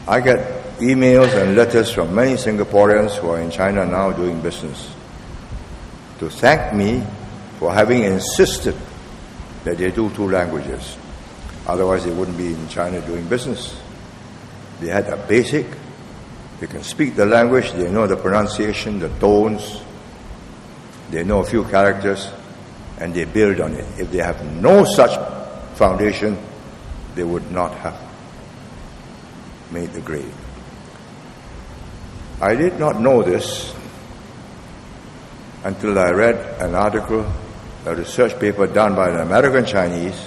I get emails and letters from many Singaporeans who are in China now doing business to thank me for having insisted that they do 2 languages. Otherwise, they wouldn't be in China doing business. They had a basic. They can speak the language. They know the pronunciation, the tones. They know a few characters, and they build on it. If they have no such foundation, they would not have made the grade. I did not know this until I read an article, a research paper done by an American Chinese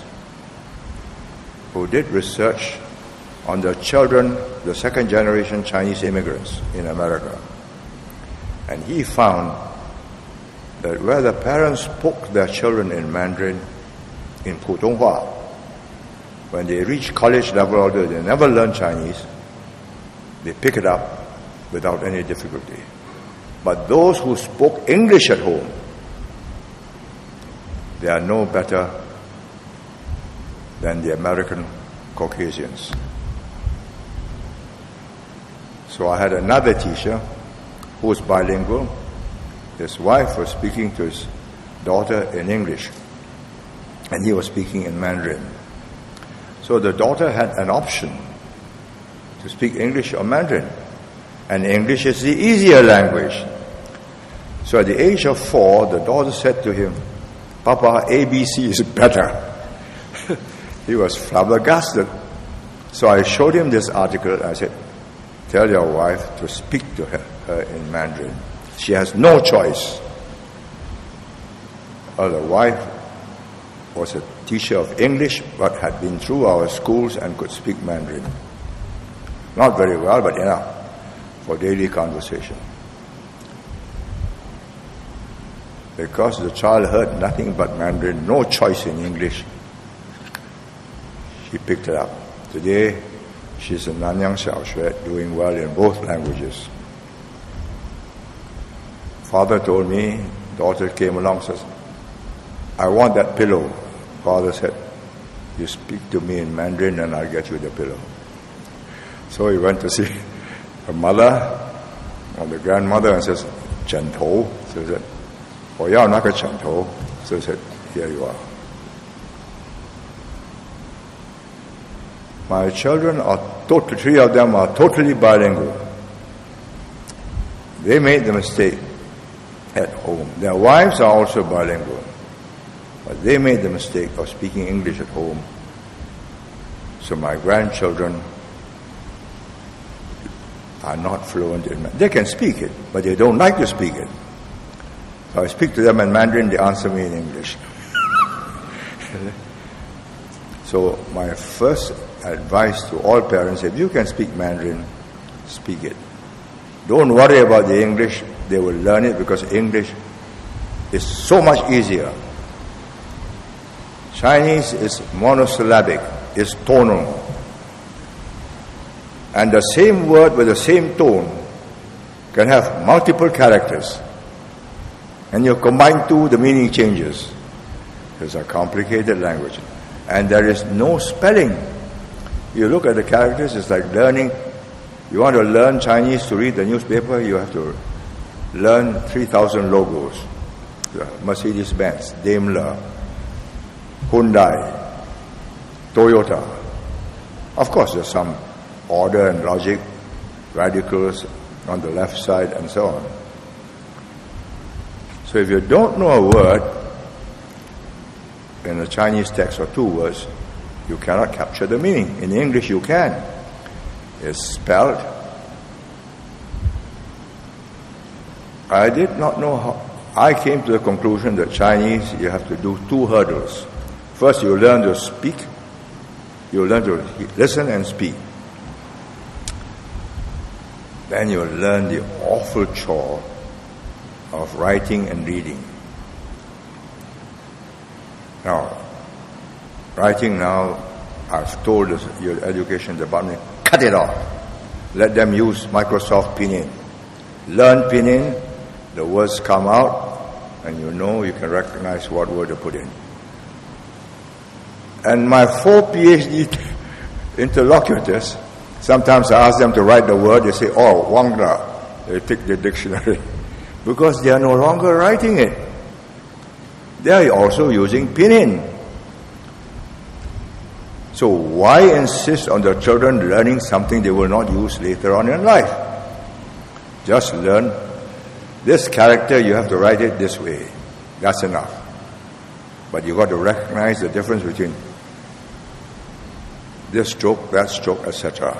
who did research on the children, the second generation Chinese immigrants in America. And he found that where the parents spoke their children in Mandarin, in Putonghua, when they reach college level, although they never learn Chinese, they pick it up without any difficulty. But those who spoke English at home, they are no better than the American Caucasians. So I had another teacher who was bilingual. His wife was speaking to his daughter in English, and he was speaking in Mandarin. So the daughter had an option to speak English or Mandarin, and English is the easier language. So at the age of 4, the daughter said to him, "Papa, ABC is better." He was flabbergasted. So I showed him this article. I said, "Tell your wife to speak to her in Mandarin. She has no choice." The wife was a teacher of English, but had been through our schools and could speak Mandarin. Not very well, but enough for daily conversation. Because the child heard nothing but Mandarin, no choice in English, she picked it up. Today, she's in Nanyang Xiaoxue, doing well in both languages. Father told me, daughter came along, says, "I want that pillow." Father said, "You speak to me in Mandarin and I'll get you the pillow." So he went to see her mother or the grandmother and says, "枕头." So he said, 我要那个枕头. So he said, "Here you are." My children are 3 of them are totally bilingual. They made the mistake at home. Their wives are also bilingual, but they made the mistake of speaking English at home. So my grandchildren are not fluent in Mandarin. They can speak it, but they don't like to speak it. So I speak to them in Mandarin, they answer me in English. So my first advice to all parents, if you can speak Mandarin, speak it. Don't worry about the English. They will learn it because English is so much easier. Chinese is monosyllabic, is tonal. And the same word with the same tone can have multiple characters. And you combine 2, the meaning changes. It's a complicated language. And there is no spelling. You look at the characters, it's like learning. You want to learn Chinese to read the newspaper, you have to learn 3,000 logos. Mercedes-Benz, Daimler, Hyundai, Toyota. Of course, there's some order and logic, radicals on the left side, and so on. So if you don't know a word in a Chinese text or 2 words, you cannot capture the meaning. In English, you can. It's spelled. I did not know how. I came to the conclusion that Chinese, you have to do 2 hurdles. First, you learn to speak. You learn to listen and speak. Then you learn the awful chore of writing and reading. Now, writing now, I've told your education department, cut it off. Let them use Microsoft Pinyin. Learn Pinyin, the words come out, and you can recognize what word to put in. And my 4 PhD interlocutors Sometimes I ask them to write the word, they say, oh, Wangla. They take the dictionary. Because they are no longer writing it. They are also using pinyin. So why insist on the children learning something they will not use later on in life? Just learn this character, you have to write it this way. That's enough. But you've got to recognize the difference between this stroke, that stroke, etc.